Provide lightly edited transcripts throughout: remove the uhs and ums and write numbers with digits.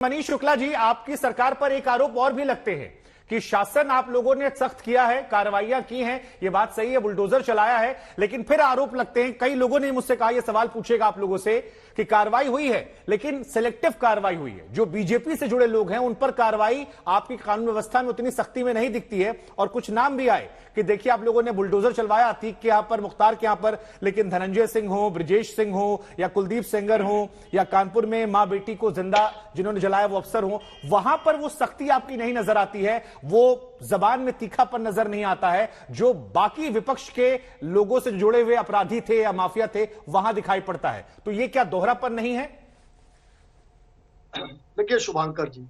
मनीष शुक्ला जी, आपकी सरकार पर एक आरोप और भी लगते हैं कि शासन आप लोगों ने सख्त किया है, कार्रवाइयां की हैं, ये बात सही है, बुलडोजर चलाया है, लेकिन फिर आरोप लगते हैं, कई लोगों ने मुझसे कहा, यह सवाल पूछेगा आप लोगों से कि कार्रवाई हुई है लेकिन सिलेक्टिव कार्रवाई हुई है, जो बीजेपी से जुड़े लोग हैं उन पर कार्रवाई आपकी कानून व्यवस्था में उतनी सख्ती में नहीं दिखती है। और कुछ नाम भी आए कि देखिए आप लोगों ने बुलडोजर चलवाया अतीक के यहां पर, मुख्तार के यहां पर, लेकिन धनंजय सिंह हो, ब्रजेश सिंह हो या कुलदीप सेंगर हो या कानपुर में मां बेटी को जिंदा जिन्होंने जलाया वो अफसर हो, वहां पर वो सख्ती आपकी नहीं नजर आती है, वो जबान में तीखापन नजर नहीं आता है जो बाकी विपक्ष के लोगों से जुड़े हुए अपराधी थे या माफिया थे वहां दिखाई पड़ता है। तो ये क्या दोहरापन नहीं है? देखिए शुभांकर जी,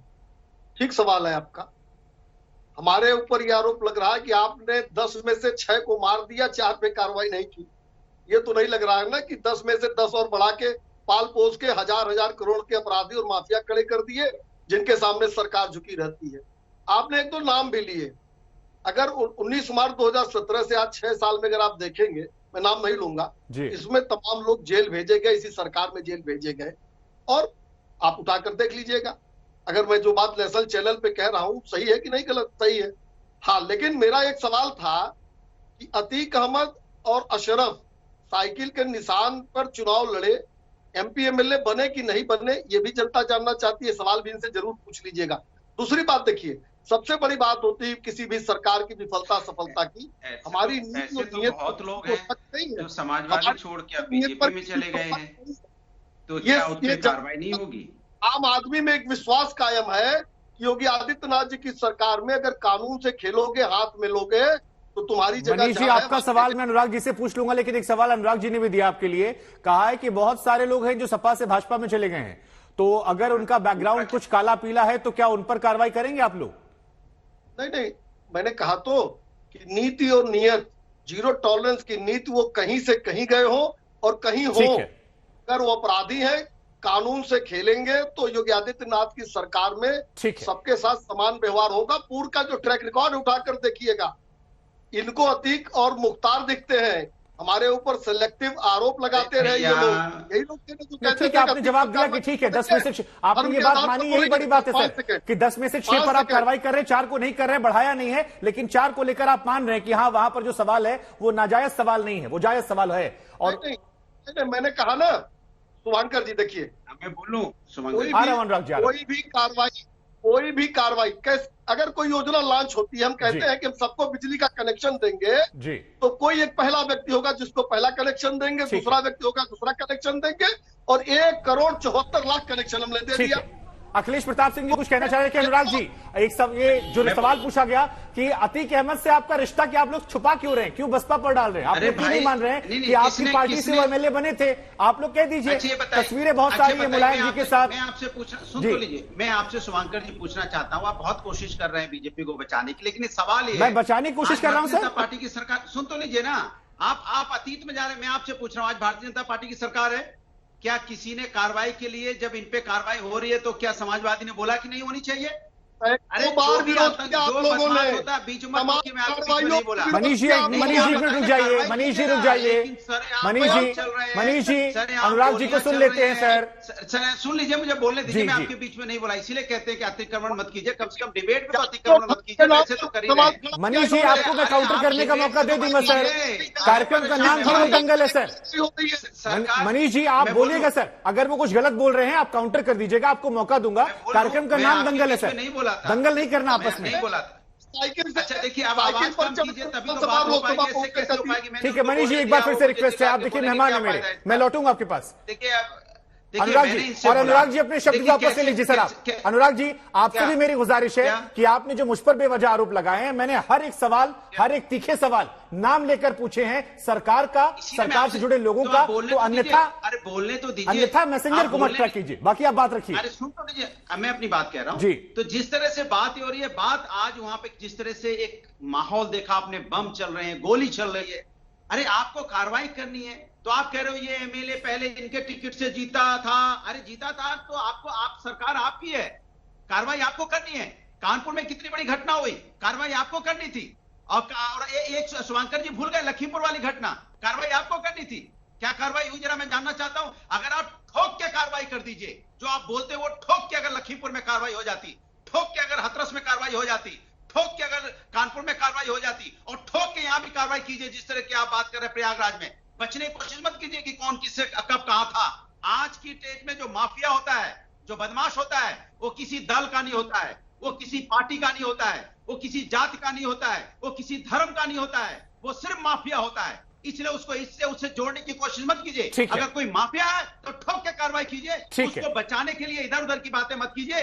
ठीक सवाल है आपका। हमारे ऊपर यह आरोप लग रहा है कि आपने 10 में से 6 को मार दिया, 4 पे कार्रवाई नहीं की। ये तो नहीं लग रहा है ना कि 10 में से 10 और बढ़ा के पाल पोस के हजार करोड़ के अपराधी और माफिया खड़े कर दिए जिनके सामने सरकार झुकी रहती है। आपने एक दो नाम भी लिए। अगर 19 मार्च 2017 से आज 6 साल में अगर आप देखेंगे, मैं नाम नहीं लूंगा, इसमें तमाम लोग जेल भेजे गए, इसी सरकार में जेल भेजे गए। और आप उठाकर देख लीजिएगा, अगर मैं जो बात नेशनल चैनल पे कह रहा हूं सही है कि नहीं गलत, सही है। हाँ, लेकिन मेरा एक सवाल था कि अतीक अहमद और अशरफ साइकिल के निशान पर चुनाव लड़े, एमपी एमएलए बने कि नहीं बने, ये भी जनता जानना चाहती है। सवाल भी इनसे जरूर पूछ लीजिएगा। दूसरी बात देखिए, सबसे बड़ी बात होती है किसी भी सरकार की विफलता सफलता की, हमारी नीति और नियत बहुत लोग हैं जो समाजवादी छोड़ के बीजेपी में चले गए हैं, तो क्या उस पर कार्रवाई नहीं होगी? आम आदमी में एक विश्वास कायम है कि योगी आदित्यनाथ जी की सरकार में अगर कानून से खेलोगे, हाथ में लोगे, तो तुम्हारी जगह। मनीष जी, आपका सवाल मैं अनुराग जी से पूछ लूंगा, लेकिन एक सवाल अनुराग जी ने भी दिया आपके लिए। कहा है कि बहुत सारे लोग हैं जो सपा से भाजपा में चले गए हैं, तो अगर उनका बैकग्राउंड कुछ काला पीला है तो क्या उन पर कार्रवाई करेंगे आप लोग? नहीं, मैंने कहा तो कि नीति और नियत, जीरो टॉलरेंस की नीति, वो कहीं से कहीं गए हो और कहीं हो, अगर वो अपराधी है कानून से खेलेंगे तो योगी आदित्यनाथ की सरकार में सबके साथ समान व्यवहार होगा। पूर्व का जो ट्रैक रिकॉर्ड उठाकर देखिएगा, इनको अतीक और मुख्तार दिखते हैं, हमारे ऊपर सिलेक्टिव आरोप लगाते रहे ये लोग। यही लोग कहते हैं। आपने जवाब दिया कि ठीक है 10 में से, आपने ये बात मानी, यही बड़ी बात है सर कि 10 में से 6 पर आप कार्रवाई कर रहे हैं, 4 को नहीं कर रहे हैं, बढ़ाया नहीं है, लेकिन 4 को लेकर आप मान रहे हैं कि हाँ वहां पर जो सवाल है वो नाजायज सवाल नहीं है, वो जायज सवाल है। और मैंने कहा ना शुभांकर जी, देखिए मैं बोलूं, कोई भी कार्रवाई अगर कोई योजना लॉन्च होती है, हम कहते हैं कि हम सबको बिजली का कनेक्शन देंगे, तो कोई एक पहला व्यक्ति होगा जिसको पहला कनेक्शन देंगे, दूसरा व्यक्ति होगा दूसरा कनेक्शन देंगे, और 1,74,00,000 कनेक्शन हमने दे दिया। अखिलेश प्रताप सिंह जी कुछ कहना चाह रहे हैं कि अनुराग जी, ये जो सवाल पूछा गया कि अतीक अहमद से आपका रिश्ता, कि आप लोग छुपा क्यों रहे हैं, क्यों बसपा पर डाल रहे हैं, आप लोग क्यों नहीं मान रहे हैं कि आपकी पार्टी से वो एमएलए बने थे? आप लोग कह दीजिए, तस्वीरें बहुत सारी है मुलायम जी के साथ। मैं आपसे पूछना, सुन तो लीजिए, मैं आपसे शुभांकर जी पूछना चाहता हूँ, आप बहुत कोशिश कर रहे हैं बीजेपी को बचाने की, लेकिन सवाल ये, मैं बचाने की कोशिश कर रहा हूँ सर। पार्टी की सरकार, सुन तो लीजिए ना, आप अतीत में जा रहे हैं। मैं आपसे पूछ रहा हूँ, आज भारतीय जनता पार्टी की सरकार है, क्या किसी ने कार्रवाई के लिए, जब इन पे कार्रवाई हो रही है तो क्या समाजवादी ने बोला कि नहीं होनी चाहिए? अरे बार विरोध किया आप लोगों ने, बीच में नहीं बोला। मनीष जी रुक जाइए, मनीष जी रुक जाइए, मनीष जी अनुराग जी को सुन लेते हैं सर। सुन लीजिए, मुझे बोलने दीजिए, मैं आपके बीच में नहीं बोला, इसीलिए कहते हैं कि अतिक्रमण मत कीजिए, कम से कम डिबेट में तो अतिक्रमण मत कीजिए, वैसे तो करिए। मनीष जी, आपको मैं काउंटर करने का मौका दे दूंगा सर, कार्यक्रम का नाम थोड़ा दंगल है सर। मनीष जी आप बोलिएगा सर, अगर वो कुछ गलत बोल रहे हैं आप काउंटर कर दीजिएगा, आपको मौका दूंगा। कार्यक्रम का नाम दंगल है सर, नहीं बोला, दंगल नहीं करना आपस में। नहीं बोला। अच्छा देखिए, अब आवाज कम कीजिए तभी तो बात हो पाएगी, ऐसे कैसे हो पाएगी? ठीक है मनीष जी, एक बार फिर से रिक्वेस्ट है, आप देखिए मेहमान है मेरे, मैं लौटूंगा आपके पास। देखिए अनुराग जी, और अनुराग जी अपने शब्द वापस ले लीजिए सर आप। अनुराग जी, आपसे भी मेरी गुजारिश है कि आपने जो मुझ पर बेवजह आरोप लगाए हैं, मैंने हर एक सवाल, हर एक तीखे सवाल नाम लेकर पूछे हैं सरकार का, सरकार से जुड़े लोगों का, तो अन्यथा, अरे बोलने तो दीजिए, अन्यथा मैसेंजर को मत ट्रैक कीजिए, बाकी आप बात रखिए। अरे सुन तो लीजिए, मैं अपनी बात कह रहा हूं जी। तो जिस तरह से बात हो रही है, बात आज वहां पे जिस तरह से एक माहौल देखा आपने, बम चल रहे हैं, गोली चल रही है, अरे आपको कार्रवाई करनी है तो आप कह रहे हो ये एमएलए पहले इनके टिकट से जीता था। अरे जीता था तो आप सरकार आपकी है, कार्रवाई आपको करनी है। कानपुर में कितनी बड़ी घटना हुई, कार्रवाई आपको करनी थी। और एक शुभांकर जी भूल गए लखीमपुर वाली घटना, कार्रवाई आपको करनी थी। क्या कार्रवाई हुई जरा मैं जानना चाहता हूं। अगर आप ठोक के कार्रवाई कर दीजिए, जो आप बोलते वो ठोक के अगर लखीमपुर में कार्रवाई हो जाती, ठोक के अगर हथरस में कार्रवाई हो जाती, ठोक के अगर कानपुर में कार्रवाई हो जाती, और ठोक के यहां भी कार्रवाई कीजिए जिस तरह की आप बात कर रहे हैं प्रयागराज में। बचने की कोशिश मत कीजिए कि कौन किससे कब कहां था। आज की डेट में जो माफिया होता है, जो बदमाश होता है, वो किसी दल का नहीं होता है, वो किसी पार्टी का नहीं होता है, वो किसी जाति का नहीं होता है, वो किसी धर्म का नहीं होता है, वो सिर्फ माफिया होता है। इसलिए उसको इससे उससे जोड़ने की कोशिश मत कीजिए। अगर कोई माफिया है तो ठोक के कार्रवाई कीजिए, उसको बचाने के लिए इधर उधर की बातें मत कीजिए।